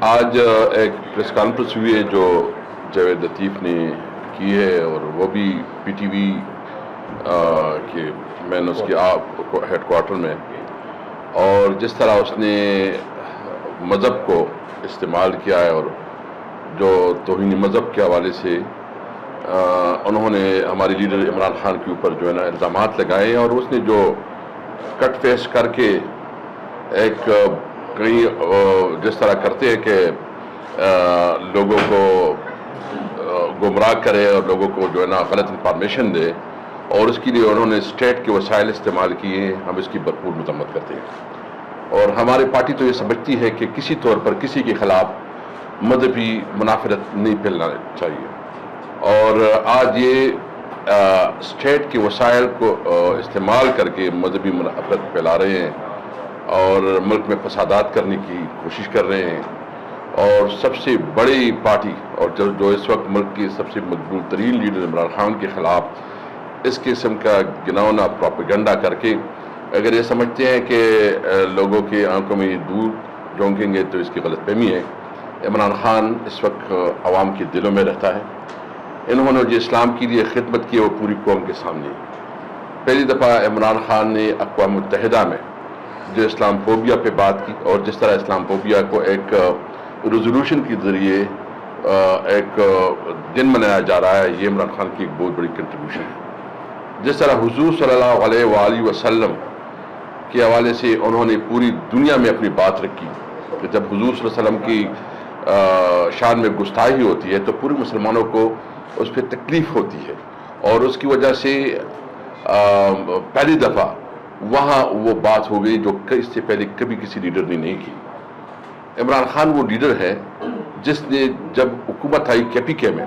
آج ایک press conference ہوئی ہے جو جاوید لطیف نے کی ہے، اور وہ بھی پی ٹی وی کے میں نے اس کے ہیڈ کوارٹر میں، اور جس طرح اس نے مذہب کو استعمال کیا ہے اور جو توہین مذہب کے حوالے سے انہوں نے ہمارے لیڈر عمران خان کے اوپر جو ہے نا الزامات لگائے، اور اس نے جو کٹ فیس کر کے ایک کہیں جس طرح کرتے ہیں کہ لوگوں کو گمراہ کرے اور لوگوں کو جو ہے نا غلط انفارمیشن دے، اور اس کے لیے انہوں نے اسٹیٹ کے وسائل استعمال کیے ہیں، ہم اس کی بھرپور مذمت کرتے ہیں۔ اور ہماری پارٹی تو یہ سمجھتی ہے کہ کسی طور پر کسی کے خلاف مذہبی منافرت نہیں پھیلنا چاہیے، اور آج یہ اسٹیٹ کے وسائل کو استعمال کر کے مذہبی منافرت پھیلا رہے ہیں اور ملک میں فسادات کرنے کی کوشش کر رہے ہیں، اور سب سے بڑی پارٹی اور جو اس وقت ملک کی سب سے مقبول ترین لیڈر عمران خان کے خلاف اس قسم کا گناؤنا پروپیگنڈا کر کے اگر یہ سمجھتے ہیں کہ لوگوں کی آنکھوں میں دور جھونکیں گے تو اس کی غلط فہمی ہے۔ عمران خان اس وقت عوام کے دلوں میں رہتا ہے۔ انہوں نے جو اسلام کے لیے خدمت کی وہ پوری قوم کے سامنے ہے۔ پہلی دفعہ عمران خان نے اقوام متحدہ میں جو اسلام فوبیا پہ بات کی، اور جس طرح اسلام فوبیا کو ایک ریزولوشن کے ذریعے ایک دن منایا جا رہا ہے، یہ عمران خان کی ایک بہت بڑی کنٹریبیوشن ہے۔ جس طرح حضور صلی اللہ علیہ وآلہ وسلم کے حوالے سے انہوں نے پوری دنیا میں اپنی بات رکھی کہ جب حضور صلی اللہ علیہ وسلم کی شان میں گستاخی ہوتی ہے تو پورے مسلمانوں کو اس پہ تکلیف ہوتی ہے، اور اس کی وجہ سے پہلی دفعہ وہاں وہ بات ہو گئی جو اس سے پہلے کبھی کسی لیڈر نے نہیں کی۔ عمران خان وہ لیڈر ہے جس نے جب حکومت آئی KPK میں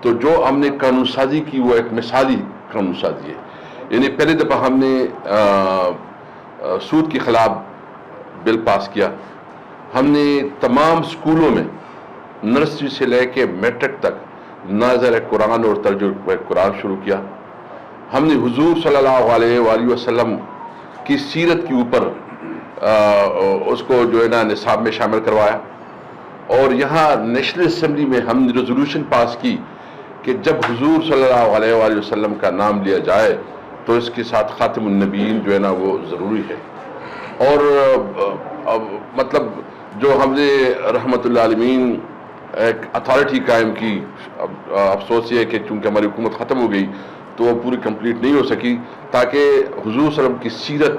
تو جو ہم نے قانون سازی کی وہ ایک مثالی قانون سازی ہے، یعنی پہلی دفعہ ہم نے سود کے خلاف بل پاس کیا، ہم نے تمام سکولوں میں نرسری سے لے کے میٹرک تک ناظر قرآن اور ترجمہ قرآن شروع کیا، ہم نے حضور صلی اللہ علیہ وآلہ وسلم کی سیرت کے اوپر اس کو جو ہے نا نصاب میں شامل کروایا، اور یہاں نیشنل اسمبلی میں ہم نے ریزولوشن پاس کی کہ جب حضور صلی اللہ علیہ وآلہ وسلم کا نام لیا جائے تو اس کے ساتھ خاتم النبیین جو ہے نا وہ ضروری ہے۔ اور مطلب جو ہم نے رحمت اللہ عالمین ایک اتھارٹی قائم کی، افسوس یہ ہے کہ چونکہ ہماری حکومت ختم ہو گئی تو وہ پوری کمپلیٹ نہیں ہو سکی، تاکہ حضور صلی اللہ علیہ وسلم کی سیرت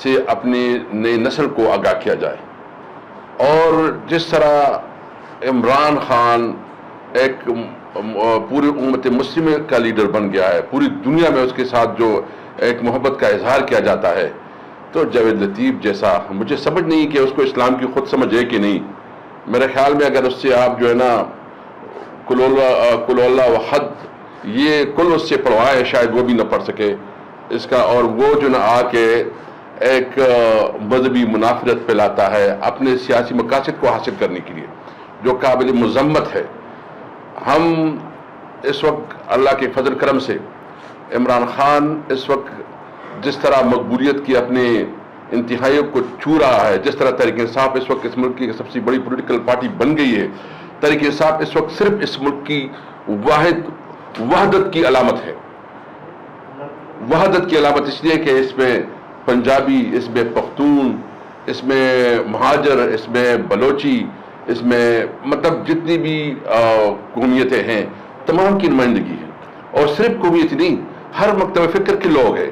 سے اپنی نئی نسل کو آگاہ کیا جائے۔ اور جس طرح عمران خان ایک پوری امت مسلمہ کا لیڈر بن گیا ہے، پوری دنیا میں اس کے ساتھ جو ایک محبت کا اظہار کیا جاتا ہے، تو جاوید لطیف جیسا مجھے سمجھ نہیں کہ اس کو اسلام کی خود سمجھ ہے کہ نہیں۔ میرے خیال میں اگر اس سے آپ جو ہے نا کل اللہ وحد یہ کل اس سے پڑھوائے شاید وہ بھی نہ پڑھ سکے اس کا، اور وہ جو نہ آ کے ایک مذہبی منافرت پھیلاتا ہے اپنے سیاسی مقاصد کو حاصل کرنے کے لیے، جو قابل مذمت ہے۔ ہم اس وقت اللہ کے فضل کرم سے عمران خان اس وقت جس طرح مقبولیت کی اپنے انتہائیوں کو چھو رہا ہے، جس طرح تحریک انصاف اس وقت اس ملک کی سب سے بڑی پولیٹیکل پارٹی بن گئی ہے، تحریک انصاف اس وقت صرف اس ملک کی وحدت کی علامت ہے۔ وحدت کی علامت اس لیے کہ اس میں پنجابی، اس میں پختون، اس میں مہاجر، اس میں بلوچی، اس میں مطلب جتنی بھی قومیتیں ہیں تمام کی نمائندگی ہے، اور صرف قومیت نہیں، ہر مکتب فکر کے لوگ ہیں۔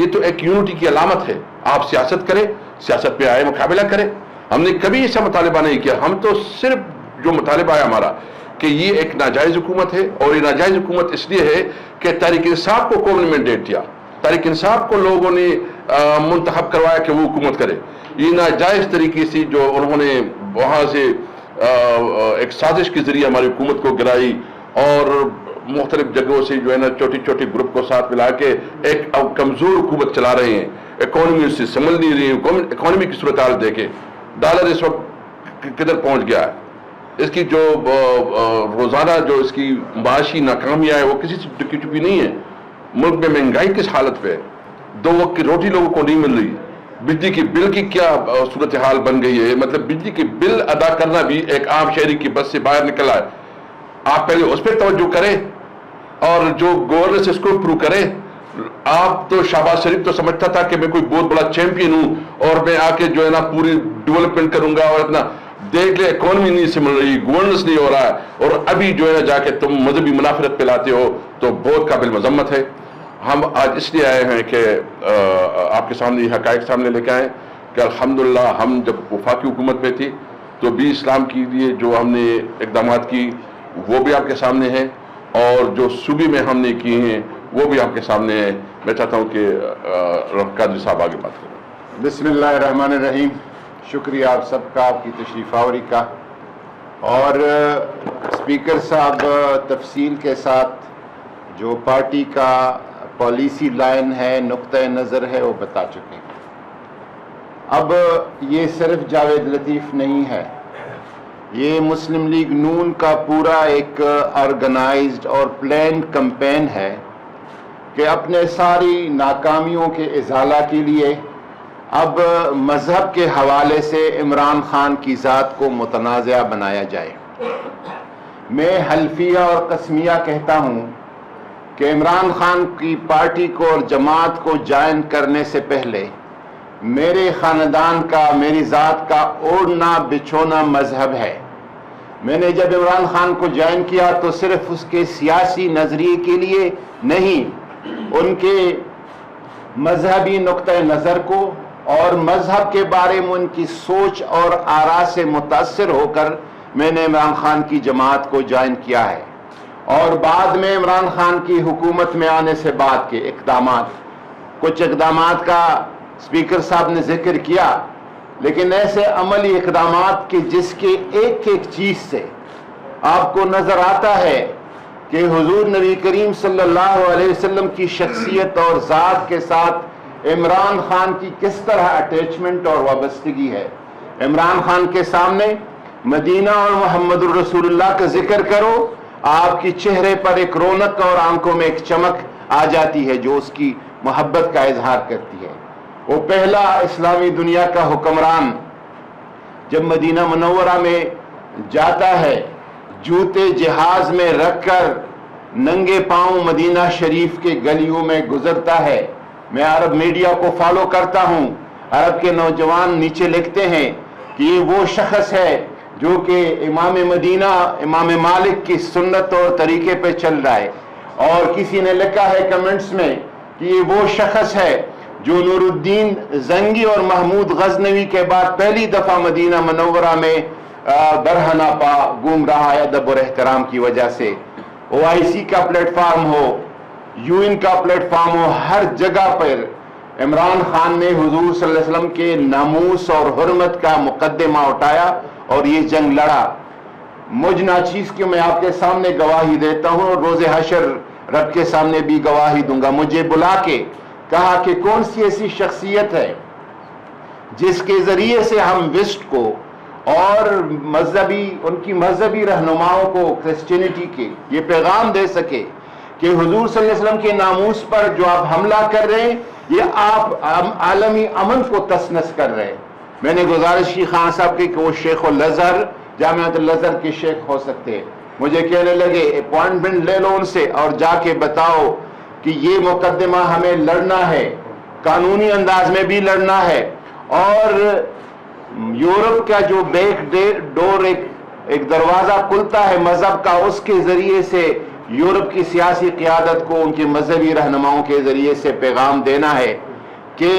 یہ تو ایک یونٹی کی علامت ہے۔ آپ سیاست کریں، سیاست پہ آئے مقابلہ کریں۔ ہم نے کبھی ایسا مطالبہ نہیں کیا، ہم تو صرف جو مطالبہ ہے ہمارا کہ یہ ایک ناجائز حکومت ہے، اور یہ ناجائز حکومت اس لیے ہے کہ تحریک انصاف کو قوم نے مینڈیٹ دیا، تحریک انصاف کو لوگوں نے منتخب کروایا کہ وہ حکومت کرے۔ یہ ناجائز طریقے سے جو انہوں نے وہاں سے ایک سازش کے ذریعے ہماری حکومت کو گرائی، اور مختلف جگہوں سے جو ہے نا چھوٹی چھوٹی گروپ کو ساتھ ملا کے ایک کمزور حکومت چلا رہے ہیں، اکانومی اس سے سنبھل نہیں رہی ہے۔ اکانومی کی صورتحال دیکھیں، ڈالر اس وقت کدھر پہنچ گیا ہے، اس کی جو روزانہ جو اس کی معاشی ناکامیاں ہیں وہ کسی سے ٹکی ٹپی نہیں ہے۔ ملک میں مہنگائی کس حالت پہ ہے، 2 وقت کی روٹی لوگوں کو نہیں مل رہی، بجلی کی بل کی کیا صورتحال بن گئی ہے. مطلب بجلی کی بل ادا کرنا بھی ایک عام شہری کی بس سے باہر نکلا ہے. آپ پہلے اس پہ توجہ کریں اور جو گورنر سے اس کو امپروو کریں. آپ تو شہباز شریف تو سمجھتا تھا کہ میں کوئی بہت بڑا چیمپئن ہوں اور میں آ کے جو ہے نا پوری ڈیولپمنٹ کروں گا, اور اتنا دیکھ لے اکانومی نہیں سمجھ رہی, گورننس نہیں ہو رہا ہے, اور ابھی جو ہے نا جا کے تم مذہبی منافرت پہ لاتے ہو, تو بہت قابل مذمت ہے. ہم آج اس لیے آئے ہیں کہ آپ کے سامنے یہ حقائق سامنے لے کے آئے کہ الحمدللہ ہم جب وفاقی حکومت میں تھی تو بھی اسلام کے لیے جو ہم نے اقدامات کی وہ بھی آپ کے سامنے ہیں, اور جو صوبے میں ہم نے کیے ہیں وہ بھی آپ کے سامنے ہیں. میں چاہتا ہوں کہ قادری صاحب آگے بات کریں. بسم اللہ الرحمن الرحیم. شکریہ آپ سب کا, آپ کی تشریف آوری کا. اور اسپیکر صاحب تفصیل کے ساتھ جو پارٹی کا پالیسی لائن ہے, نقطۂ نظر ہے, وہ بتا چکے ہیں. اب یہ صرف جاوید لطیف نہیں ہے, یہ مسلم لیگ نون کا پورا ایک آرگنائزڈ اور پلانڈ کمپین ہے کہ اپنے ساری ناکامیوں کے ازالہ کے لیے اب مذہب کے حوالے سے عمران خان کی ذات کو متنازع بنایا جائے. میں حلفیہ اور قسمیہ کہتا ہوں کہ عمران خان کی پارٹی کو اور جماعت کو جوائن کرنے سے پہلے میرے خاندان کا, میری ذات کا اوڑھنا بچھونا مذہب ہے. میں نے جب عمران خان کو جوائن کیا تو صرف اس کے سیاسی نظریے کے لیے نہیں, ان کے مذہبی نقطۂ نظر کو اور مذہب کے بارے میں ان کی سوچ اور آراء سے متاثر ہو کر میں نے عمران خان کی جماعت کو جوائن کیا ہے. اور بعد میں عمران خان کی حکومت میں آنے سے بعد کے اقدامات, کچھ اقدامات کا اسپیکر صاحب نے ذکر کیا, لیکن ایسے عملی اقدامات کہ جس کے ایک ایک چیز سے آپ کو نظر آتا ہے کہ حضور نبی کریم صلی اللہ علیہ وسلم کی شخصیت اور ذات کے ساتھ عمران خان کی کس طرح اٹیچمنٹ اور وابستگی ہے. عمران خان کے سامنے مدینہ اور محمد الرسول اللہ کا ذکر کرو, آپ کی چہرے پر ایک رونق اور آنکھوں میں ایک چمک آ جاتی ہے جو اس کی محبت کا اظہار کرتی ہے. وہ پہلا اسلامی دنیا کا حکمران جب مدینہ منورہ میں جاتا ہے, جوتے جہاز میں رکھ کر ننگے پاؤں مدینہ شریف کے گلیوں میں گزرتا ہے. میں عرب میڈیا کو فالو کرتا ہوں, عرب کے نوجوان نیچے لکھتے ہیں کہ یہ وہ شخص ہے جو کہ امام مدینہ امام مالک کی سنت اور طریقے پہ چل رہا ہے. اور کسی نے لکھا ہے کمنٹس میں کہ یہ وہ شخص ہے جو نور الدین زنگی اور محمود غزنوی کے بعد پہلی دفعہ مدینہ منورہ میں برہنہ پا گھوم رہا ہے ادب اور احترام کی وجہ سے. OIC کا پلیٹ فارم ہو, UN کا پلیٹ فارم ہو, ہر جگہ پر عمران خان نے حضور صلی اللہ علیہ وسلم کے ناموس اور حرمت کا مقدمہ اٹھایا اور یہ جنگ لڑا. مجھ ناچیز کی میں آپ کے سامنے گواہی دیتا ہوں اور روز حشر رب کے سامنے بھی گواہی دوں گا. مجھے بلا کے کہا کہ کون سی ایسی شخصیت ہے جس کے ذریعے سے ہم ویسٹ کو اور مذہبی ان کی مذہبی رہنماؤں کو کرسچینٹی کے یہ پیغام دے سکے کہ حضور صلی اللہ علیہ وسلم کے ناموس پر جو آپ حملہ کر رہے ہیں یہ آپ عالمی امن کو تسنس کر رہے ہیں. میں نے گزارش کی خان صاحب کی کہ وہ شیخ الازہر جامعۃ الازہر کے شیخ ہو سکتے ہیں. مجھے کہنے لگے اپوائنٹمنٹ لے لو ان سے اور جا کے بتاؤ کہ یہ مقدمہ ہمیں لڑنا ہے, قانونی انداز میں بھی لڑنا ہے. اور یورپ کا جو بیک ڈور ایک دروازہ کھلتا ہے مذہب کا, اس کے ذریعے سے یورپ کی سیاسی قیادت کو ان کے مذہبی رہنماؤں کے ذریعے سے پیغام دینا ہے کہ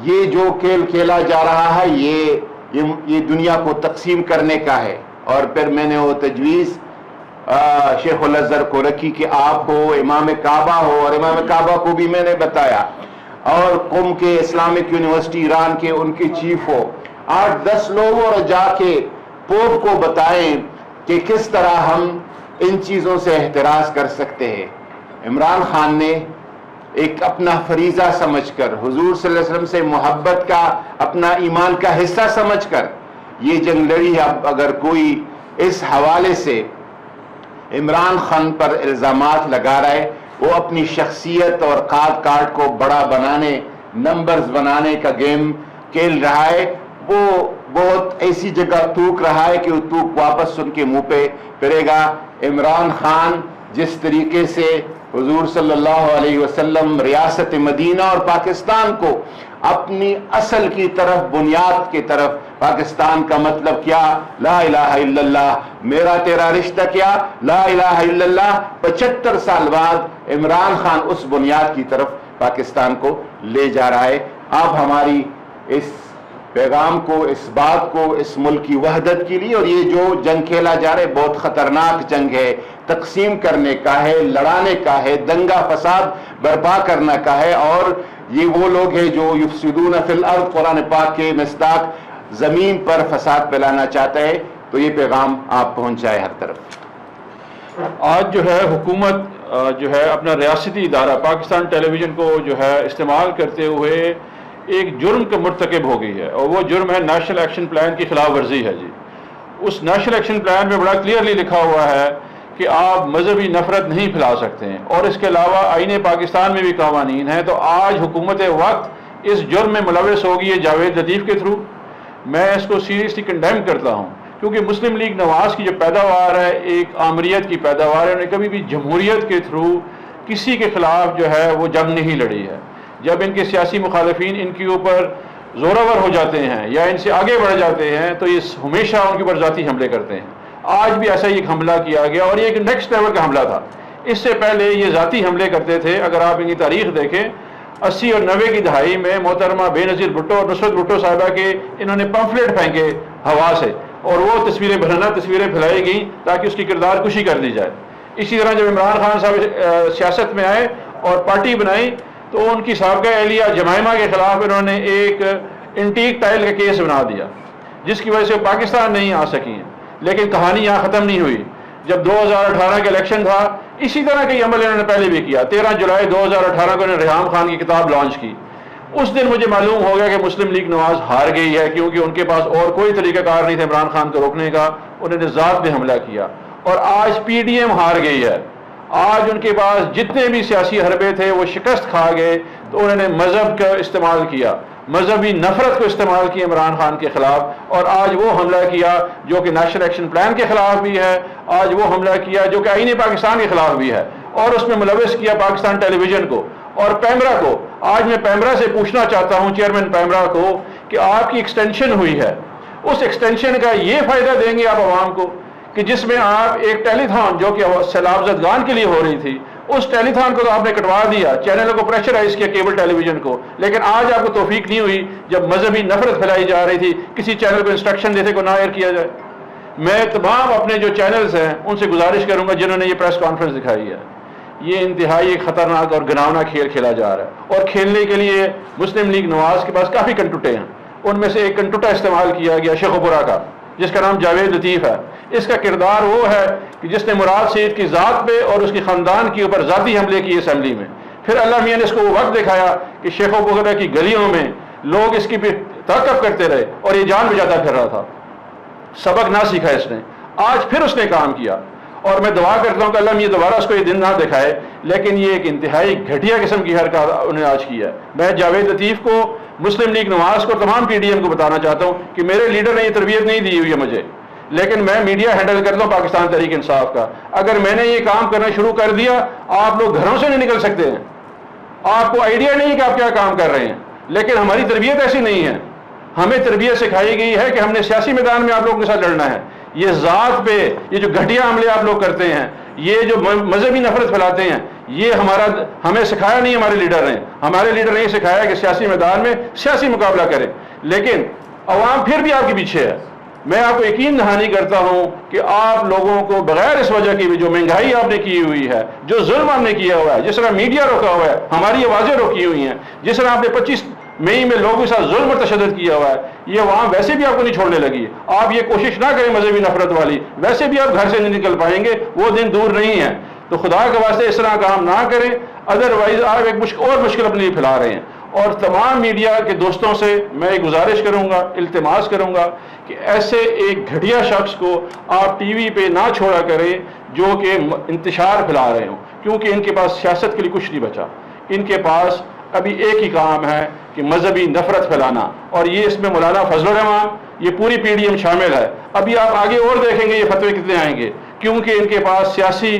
یہ جو کھیل کھیلا جا رہا ہے یہ دنیا کو تقسیم کرنے کا ہے. اور پھر میں نے وہ تجویز شیخ الازہر کو رکھی کہ آپ ہو, امام کعبہ ہو, اور امام کعبہ کو بھی میں نے بتایا, اور قم کے اسلامک یونیورسٹی ایران کے ان کے چیف ہو, 8-10 لوگ, اور جا کے پوپ کو بتائیں کہ کس طرح ہم ان چیزوں سے احتراز کر سکتے ہیں. عمران خان نے ایک اپنا فریضہ سمجھ کر, حضور صلی اللہ علیہ وسلم سے محبت کا اپنا ایمان کا حصہ سمجھ کر یہ جنگ لڑی ہے. اب اگر کوئی اس حوالے سے عمران خان پر الزامات لگا رہا ہے, وہ اپنی شخصیت اور کاٹ کو بڑا بنانے نمبرز بنانے کا گیم کھیل رہا ہے، وہ بہت ایسی جگہ تھوک رہا ہے کہ وہ تھوک واپس ان کے منہ پہ پھرے گا۔ عمران خان جس طریقے سے حضور صلی اللہ علیہ وسلم ریاست مدینہ اور پاکستان کو اپنی اصل کی طرف، بنیاد کی طرف، پاکستان کا مطلب کیا؟ لا الہ الا اللہ، میرا تیرا رشتہ کیا؟ لا الہ الا اللہ۔ 75 سال بعد عمران خان اس بنیاد کی طرف پاکستان کو لے جا رہا ہے۔ آپ ہماری اس پیغام کو، اس بات کو، اس ملک کی وحدت کے لیے، اور یہ جو جنگ کھیلا جا رہا ہے بہت خطرناک جنگ ہے، تقسیم کرنے کا ہے، لڑانے کا ہے، دنگا فساد برپا کرنے کا ہے، اور یہ وہ لوگ ہیں جو یفسدون فی الارض، قرآن پاک کے مصداق، زمین پر فساد پھیلانا چاہتا ہے۔ تو یہ پیغام آپ پہنچائے ہر طرف۔ آج جو ہے حکومت جو ہے اپنا ریاستی ادارہ پاکستان ٹیلی ویژن کو جو ہے استعمال کرتے ہوئے ایک جرم کا مرتکب ہو گئی ہے، اور وہ جرم ہے نیشنل ایکشن پلان کی خلاف ورزی ہے جی۔ اس نیشنل ایکشن پلان میں بڑا کلیئرلی لکھا ہوا ہے کہ آپ مذہبی نفرت نہیں پھیلا سکتے ہیں، اور اس کے علاوہ آئین پاکستان میں بھی قوانین ہیں۔ تو آج حکومت وقت اس جرم میں ملوث ہوگی ہے جاوید لطیف کے تھرو۔ میں اس کو سیریسلی کنڈیم کرتا ہوں، کیونکہ مسلم لیگ نواز کی جو پیداوار ہے ایک آمریت کی پیداوار ہے، انہوں نے کبھی بھی جمہوریت کے تھرو کسی کے خلاف جو ہے وہ جنگ نہیں لڑی ہے۔ جب ان کے سیاسی مخالفین ان کے اوپر زورآور ہو جاتے ہیں یا ان سے آگے بڑھ جاتے ہیں تو یہ ہمیشہ ان کے اوپر ذاتی حملے کرتے ہیں۔ آج بھی ایسا ہی ایک حملہ کیا گیا، اور یہ ایک نیکسٹ لیول کا حملہ تھا۔ اس سے پہلے یہ ذاتی حملے کرتے تھے۔ اگر آپ ان کی تاریخ دیکھیں، 80 اور 90 کی دہائی میں محترمہ بے نظیر بھٹو اور نصرت بھٹو صاحبہ کے انہوں نے پمفلیٹ پھینکے ہوا سے، اور وہ تصویریں بھرنا تصویریں پھیلائی گئیں تاکہ اس کی کردار کشی کر دی جائے۔ اسی طرح جب عمران خان صاحب سیاست میں آئے اور پارٹی بنائی تو ان کی سابقہ اہلیہ جمائمہ کے خلاف انہوں نے ایک انٹیک ٹائل کا کیس بنا دیا، جس کی وجہ سے وہ پاکستان نہیں آ سکی ہیں۔ لیکن کہانی یہاں ختم نہیں ہوئی۔ جب 2018 کا الیکشن تھا، اسی طرح کے عمل انہوں نے پہلے بھی کیا۔ 13 جولائی 2018 کو انہوں نے ریحام خان کی کتاب لانچ کی۔ اس دن مجھے معلوم ہو گیا کہ مسلم لیگ نواز ہار گئی ہے، کیونکہ ان کے پاس اور کوئی طریقہ کار نہیں تھا عمران خان کو روکنے کا۔ انہوں نے ذات پہ حملہ کیا، اور آج پی ڈی ایم ہار گئی ہے۔ آج ان کے پاس جتنے بھی سیاسی حربے تھے وہ شکست کھا گئے، تو انہوں نے مذہب کا استعمال کیا، مذہبی نفرت کو استعمال کی عمران خان کے خلاف، اور آج وہ حملہ کیا جو کہ نیشنل ایکشن پلان کے خلاف بھی ہے، آج وہ حملہ کیا جو کہ آئین پاکستان کے خلاف بھی ہے، اور اس میں ملوث کیا پاکستان ٹیلی ویژن کو اور پیمرا کو۔ آج میں پیمرا سے پوچھنا چاہتا ہوں، چیئرمین پیمرا کو، کہ آپ کی ایکسٹینشن ہوئی ہے، اس ایکسٹینشن کا یہ فائدہ دیں گے آپ عوام کو کہ جس میں آپ ایک ٹیلی تھان جو کہ سیلاب زدگان کے لیے ہو رہی تھی، اس ٹیلی تھان کو تو آپ نے کٹوا دیا، چینلوں کو پریشرائز کیا، کیبل ٹیلی ویژن کو، لیکن آج آپ کو توفیق نہیں ہوئی جب مذہبی نفرت پھیلائی جا رہی تھی کسی چینل کو انسٹرکشن دیتے کو نہ ایئر کیا جائے۔ میں تمام اپنے جو چینلز ہیں ان سے گزارش کروں گا جنہوں نے یہ پریس کانفرنس دکھائی ہے، یہ انتہائی خطرناک اور گھناؤنا کھیل کھیلا جا رہا ہے، اور کھیلنے کے لیے مسلم لیگ نواز کے پاس کافی کنٹوٹے ہیں۔ ان میں سے ایک کنٹوٹا استعمال کیا گیا شیخوپورہ کا، جس کا نام جاوید لطیف ہے۔ اس کا کردار وہ ہے کہ جس نے مراد سعید کی ذات پہ اور اس کے خاندان کے اوپر ذاتی حملے کیے اسمبلی میں۔ پھر اللہ میاں نے اس کو وہ وقت دکھایا کہ شیخوپورہ کی گلیوں میں لوگ اس کی تعاقب کرتے رہے اور یہ جان بچاتا پھر رہا تھا، سبق نہ سیکھا اس نے۔ آج پھر اس نے کام کیا، اور میں دعا کرتا ہوں کہ اللہ میاں دوبارہ اس کو یہ دن نہ دکھائے، لیکن یہ ایک انتہائی گھٹیا قسم کی حرکت انہوں نے آج کی ہے۔ میں جاوید لطیف کو، مسلم لیگ نواز کو، تمام پی ڈی ایم کو بتانا چاہتا ہوں کہ میرے لیڈر نے یہ تربیت نہیں دی ہوئی ہے مجھے، لیکن میں میڈیا ہینڈل کرتا ہوں پاکستان تحریک انصاف کا۔ اگر میں نے یہ کام کرنا شروع کر دیا، آپ لوگ گھروں سے نہیں نکل سکتے ہیں، آپ کو آئیڈیا نہیں کہ آپ کیا کام کر رہے ہیں، لیکن ہماری تربیت ایسی نہیں ہے۔ ہمیں تربیت سکھائی گئی ہے کہ ہم نے سیاسی میدان میں آپ لوگوں کے ساتھ لڑنا ہے۔ یہ ذات پہ یہ جو گھٹیا حملے آپ لوگ کرتے ہیں، یہ جو مذہبی نفرت پھیلاتے ہیں، یہ ہمیں سکھایا نہیں ہمارے لیڈر نے۔ ہمارے لیڈر نے یہ سکھایا کہ سیاسی میدان میں سیاسی مقابلہ کریں، لیکن عوام پھر بھی آپ کے پیچھے ہے۔ میں آپ کو یقین دہانی کرتا ہوں کہ آپ لوگوں کو بغیر اس وجہ کی بھی، جو مہنگائی آپ نے کی ہوئی ہے، جو ظلم آپ نے کیا ہوا ہے، جس طرح میڈیا روکا ہوا ہے، ہماری آوازیں روکی ہوئی ہیں، جس طرح آپ نے 25 مئی میں لوگوں کے ساتھ ظلم اور تشدد کیا ہوا ہے، یہ وہاں ویسے بھی آپ کو نہیں چھوڑنے لگی ہے۔ آپ یہ کوشش نہ کریں مذہبی نفرت والی، ویسے بھی آپ گھر سے نہیں نکل پائیں گے، وہ دن دور نہیں ہے۔ تو خدا کے واسطے اس طرح کام نہ کریں، ادروائز آپ ایک اور مشکل اپنے لیے پھیلا رہے ہیں۔ اور تمام میڈیا کے دوستوں سے میں ایک گزارش کروں گا، التماس کروں گا کہ ایسے ایک گھٹیا شخص کو آپ ٹی وی پہ نہ چھوڑا کریں جو کہ انتشار پھیلا رہے ہوں، کیونکہ ان کے پاس سیاست کے لیے کچھ نہیں بچا۔ ان کے پاس ابھی ایک ہی کام ہے کہ مذہبی نفرت پھیلانا، اور یہ اس میں مولانا فضل الرحمان، یہ پوری پی ڈی ایم شامل ہے۔ ابھی آپ آگے اور دیکھیں گے یہ فتوے کتنے آئیں گے، کیونکہ ان کے پاس سیاسی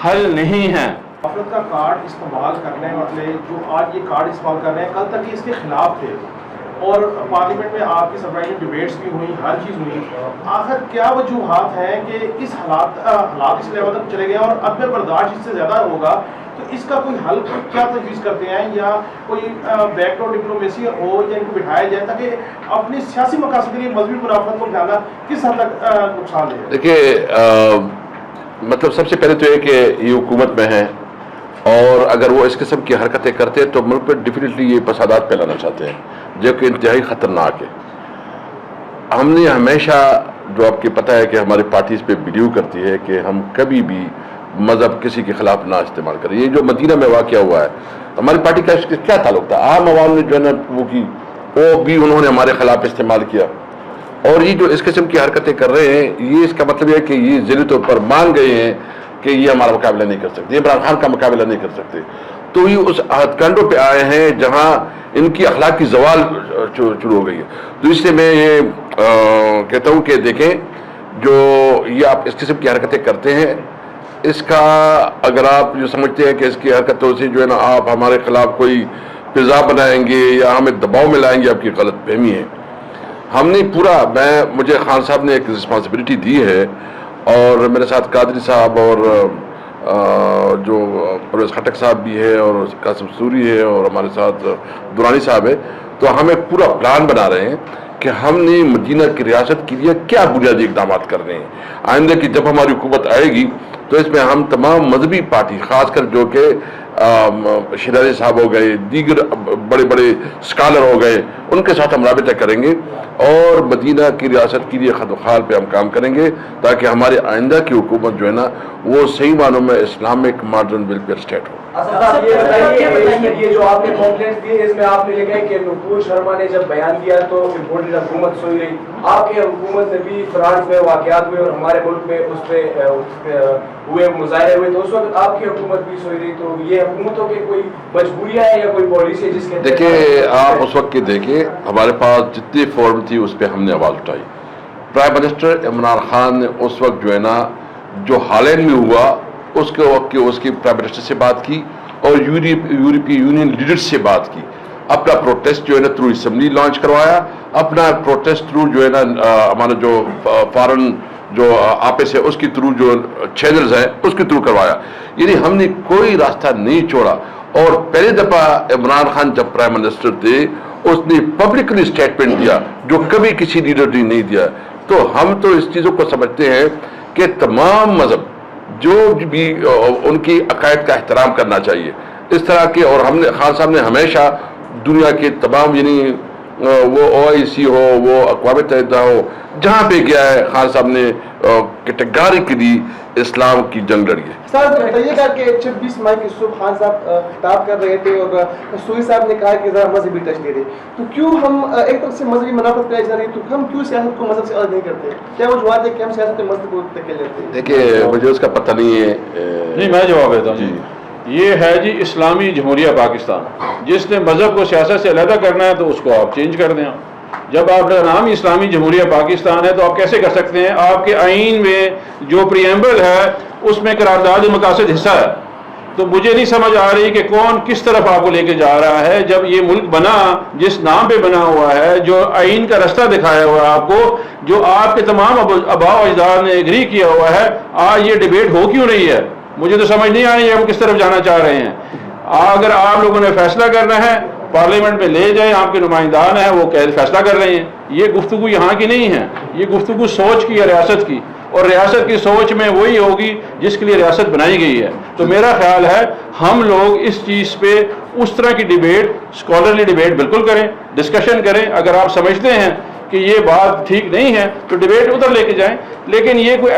حل نہیں ہے۔ غفلت کا کارڈ استعمال کرنے والے جو آج یہ کارڈ استعمال کر رہے ہیں، کل تک یہ اس کے خلاف تھے، اور پارلیمنٹ میں آپ کی سرپرائز ڈیبیٹس بھی ہوئی، ہر چیز ہوئی۔ آخر کیا وجوہات ہیں کہ اس حالات اس لیول تک چلے گئے، اور اب برداشت اس سے زیادہ ہوگا تو اس کا کوئی حل کیا تجویز کرتے ہیں، یا کوئی بیک ڈور ڈپلومیسی ہو، یا ان کو بٹھایا جائے تاکہ اپنی سیاسی مقاصد کے لیے مذہبی منافرت کو پھیلانا کس حد تک نقصان دہ ہے؟ دیکھیے، مطلب سب سے پہلے تو یہ کہ یہ حکومت میں ہے، اور اگر وہ اس قسم کی حرکتیں کرتے ہیں تو ملک پہ ڈیفینیٹلی یہ فسادات پھیلانا چاہتے ہیں جو کہ انتہائی خطرناک ہے۔ ہم نے ہمیشہ، جو آپ کو پتہ ہے کہ ہماری پارٹی اس پہ بلیو کرتی ہے کہ ہم کبھی بھی مذہب کسی کے خلاف نہ استعمال کریں۔ یہ جو مدینہ میں واقعہ ہوا ہے، ہماری پارٹی کا اس کے کیا تعلق تھا؟ عام عوام نے جو ہے نا وہ کی، وہ بھی انہوں نے ہمارے خلاف استعمال کیا، اور یہ جو اس قسم کی حرکتیں کر رہے ہیں، یہ اس کا مطلب یہ ہے کہ یہ ذیلی طور پر مان گئے ہیں کہ یہ ہمارا مقابلہ نہیں کر سکتے، عمران خان کا مقابلہ نہیں کر سکتے، تو یہ اس ہتھ کنڈوں پہ آئے ہیں جہاں ان کی اخلاق کی زوال شروع ہو گئی ہے۔ تو اس لیے میں یہ کہتا ہوں کہ دیکھیں، جو یہ آپ اس قسم کی حرکتیں کرتے ہیں، اس کا اگر آپ جو سمجھتے ہیں کہ اس کی حرکتوں سے جو ہے نا آپ ہمارے خلاف کوئی فضا بنائیں گے یا ہمیں دباؤ میں لائیں گے، آپ کی غلط فہمی ہے۔ ہم نے مجھے خان صاحب نے ایک رسپانسبلٹی دی ہے، اور میرے ساتھ قادری صاحب اور جو پرویز خٹک صاحب بھی ہے، اور قاسم سوری ہے، اور ہمارے ساتھ دورانی صاحب ہے، تو ہم ایک پورا پلان بنا رہے ہیں کہ ہم نے مدینہ کی ریاست کے لیے کیا بنیادی اقدامات کرنے ہیں۔ آئندہ کی جب ہماری حکومت آئے گی تو اس میں ہم تمام مذہبی پارٹی، خاص کر جو کہ شیرازی صاحب ہو گئے، دیگر بڑے بڑے اسکالر ہو گئے، ان کے ساتھ ہم رابطہ کریں گے، اور مدینہ کی ریاست کے لیے خد و خال پہ ہم کام کریں گے، تاکہ ہمارے آئندہ کی حکومت جو ہے نا وہ صحیح معنوں میں اسلامک ماڈرن ویلفیئر اسٹیٹ ہو۔ یہ جو آپ نے کمپلینٹ دی، اس میں آپ نے لکھا ہے کہ نقور شرما نے جب بیان دیا تو امپورٹڈ حکومت سوئی رہی۔ آپ کی حکومت میں بھی فرانس میں واقعات ہوئے اور ہمارے ملک میں اس پہ ہوئے مظاہرے ہوئے، تو اس وقت آپ کی حکومت بھی سوئی رہی، تو یہ حکومتوں کی کوئی مجبوریاں ہیں یا کوئی پالیسی ہے جس کے؟ دیکھیں، آپ اس وقت کے دیکھیں، ہمارے پاس جتنی فورم تھی اس پہ ہم نے آواز اٹھائی۔ پرائم منسٹر عمران خان نے اس وقت جو ہے نا جو ہالینڈ میں ہوا اس کے وقت اس کی پرائم منسٹر سے بات کی، اور یورپی یونین لیڈر سے بات کی، اپنا پروٹیسٹ جو ہے نا تھرو اسمبلی لانچ کروایا، اپنا پروٹیسٹ تھرو جو ہے نا ہمارا جو فارن جو آپس ہے اس کی تھرو جو چینلز ہیں اس کے تھرو کروایا، یعنی ہم نے کوئی راستہ نہیں چھوڑا۔ اور پہلی دفعہ عمران خان جب پرائم منسٹر تھے اس نے پبلکلی اسٹیٹمنٹ دیا جو کبھی کسی لیڈر نے نہیں دیا۔ تو ہم تو اس چیزوں کو سمجھتے ہیں کہ تمام مذہب جو بھی ان کی عقائد کا احترام کرنا چاہیے اس طرح کے، اور ہم نے خان صاحب نے ہمیشہ دنیا کے تمام، یعنی وہ OIC ہو، وہ اقوام متحدہ ہو، جہاں پہ گیا ہے خان صاحب نے کیٹیگریکلی اسلام کی جنگ لڑی ہے۔ صاحب بتائیے گا کہ 26 مئی کی صبح خان صاحب خطاب کر رہے تھے اور سوری صاحب نے کہا کہ ذرا مذہبی ٹچ دے دے، تو کیوں ہم ایک طرف سے مذہبی منافرت پھیلائی جا رہی ہے، تو ہم کیوں سیاست کو مذہب سے الگ نہیں کرتے؟ کیا وجوہات ہے کہ ہم سیاست میں مذہب کو دھکیل لیتے ہیں؟ دیکھیے، مجھے اس کا پتہ نہیں ہے۔ نہیں، میں جواب دیتا ہوں۔ یہ ہے جی اسلامی جمہوریہ پاکستان، جس نے مذہب کو سیاست سے علیحدہ کرنا ہے تو اس کو آپ چینج کر دیں۔ جب آپ کا نام اسلامی جمہوریہ پاکستان ہے تو آپ کیسے کر سکتے ہیں؟ آپ کے آئین میں جو پریمبل ہے اس میں قرارداد مقاصد حصہ ہے، تو مجھے نہیں سمجھ آ رہی کہ کون کس طرف آپ کو لے کے جا رہا ہے۔ جب یہ ملک بنا، جس نام پہ بنا ہوا ہے، جو آئین کا رستہ دکھایا ہوا ہے آپ کو، جو آپ کے تمام آباء و اجداد نے ایگری کیا ہوا ہے، آج یہ ڈیبیٹ ہو کیوں رہی ہے؟ مجھے تو سمجھ نہیں آ رہی ہے ہم کس طرف جانا چاہ رہے ہیں۔ اگر آپ لوگوں نے فیصلہ کرنا ہے پارلیمنٹ میں لے جائیں، آپ کے نمائندان ہیں وہ فیصلہ کر رہے ہیں۔ یہ گفتگو یہاں کی نہیں ہے، یہ گفتگو سوچ کی ہے، ریاست کی، اور ریاست کی سوچ میں وہی ہوگی جس کے لیے ریاست بنائی گئی ہے۔ تو میرا خیال ہے ہم لوگ اس چیز پہ اس طرح کی ڈیبیٹ، اسکالرلی ڈیبیٹ بالکل کریں، ڈسکشن کریں۔ اگر آپ سمجھتے ہیں کہ یہ بات ٹھیک نہیں ہے تو ڈیبیٹ ادھر لے کے جائیں، لیکن یہ کوئی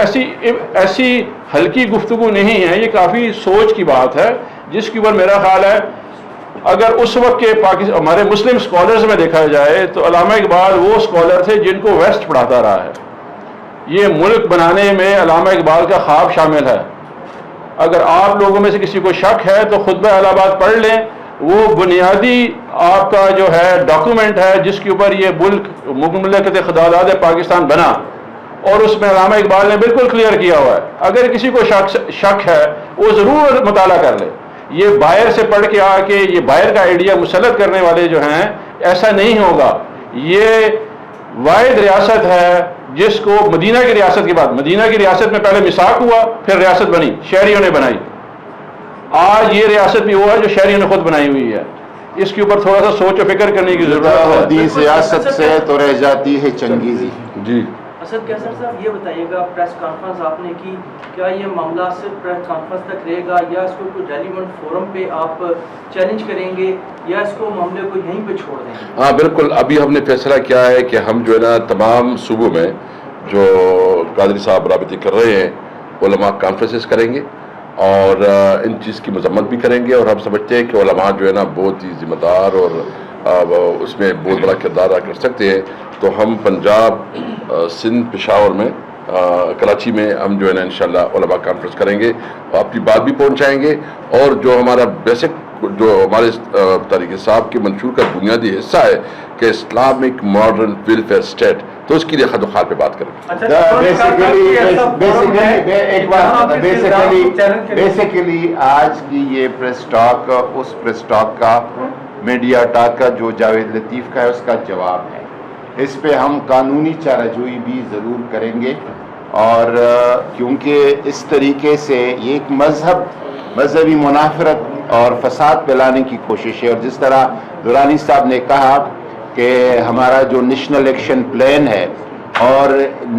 ایسی ہلکی گفتگو نہیں ہے، یہ کافی سوچ کی بات ہے جس کے اوپر میرا خیال ہے اگر اس وقت کے ہمارے مسلم اسکالرز میں دیکھا جائے تو علامہ اقبال وہ اسکالر تھے جن کو ویسٹ پڑھاتا رہا ہے۔ یہ ملک بنانے میں علامہ اقبال کا خواب شامل ہے۔ اگر آپ لوگوں میں سے کسی کو شک ہے تو خطبہ الہ آباد پڑھ لیں، وہ بنیادی آپ کا جو ہے ڈاکومنٹ ہے جس کے اوپر یہ مملکت خداداد پاکستان بنا، اور اس میں علامہ اقبال نے بالکل کلیئر کیا ہوا ہے. اگر کسی کو شک ہے وہ ضرور مطالعہ کر لے. یہ باہر سے پڑھ کے آ کے یہ باہر کا آئیڈیا مسلط کرنے والے جو ہیں، ایسا نہیں ہوگا. یہ واحد ریاست ہے جس کو مدینہ کی ریاست کے بعد، مدینہ کی ریاست میں پہلے میثاق ہوا، پھر ریاست بنی، شہریوں نے بنائی. آج یہ ریاست بھی وہ ہے جو شہریوں نے خود بنائی ہوئی ہے. اس کے اوپر تھوڑا سا سوچ و فکر کرنے کی ضرورت ہے. حدیث ریاست سے تو رہ جاتی ہے چنگیزی. جی اسد کیسر صاحب، یہ بتائیے گا، پریس کانفرنس آپ نے کی، کیا یہ معاملہ صرف پریس کانفرنس تک رہے گا یا اس کو کوئی ریلیونٹ فورم پہ آپ چیلنج کریں گے یا اس کو معاملے کو یہیں پہ چھوڑ دیں گے؟ ہاں بالکل، ابھی ہم نے فیصلہ کیا ہے کہ ہم جو ہے نا تمام صوبوں میں جو قادری صاحب رابطے کر رہے ہیں علماء کانفرنسز کریں گے اور ان چیز کی مذمت بھی کریں گے. اور ہم سمجھتے ہیں کہ علماء جو ہے نا بہت ہی ذمہ دار اور اس میں بہت بڑا کردار ادا کر سکتے ہیں. تو ہم پنجاب، سندھ، پشاور میں، کراچی میں ہم جو ہے نا انشاءاللہ علماء کانفرنس کریں گے، اپنی بات بھی پہنچائیں گے. اور جو ہمارا بیسک جو ہمارے طریقہ صاحب کے منشور کا بنیادی حصہ ہے کہ اسلامک ماڈرن ویلفیئر اسٹیٹ، تو اس کی لیے خد و خال پہ بات کریں گے. بیسیکلی آج کی یہ پریس ٹاک اس پریس ٹاک کا، میڈیا ٹاک کا جو جاوید لطیف کا ہے اس کا جواب ہے. اس پہ ہم قانونی چارہ جوئی بھی ضرور کریں گے. اور کیونکہ اس طریقے سے یہ ایک مذہبی منافرت اور فساد پھیلانے کی کوشش ہے. اور جس طرح درانی صاحب نے کہا کہ ہمارا جو نیشنل ایکشن پلان ہے، اور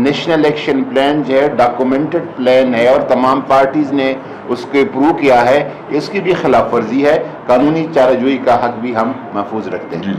نیشنل ایکشن پلان جو ہے ڈاکومنٹڈ پلان ہے اور تمام پارٹیز نے اس کو اپروو کیا ہے، اس کی بھی خلاف ورزی ہے. قانونی چارہ جوئی کا حق بھی ہم محفوظ رکھتے ہیں.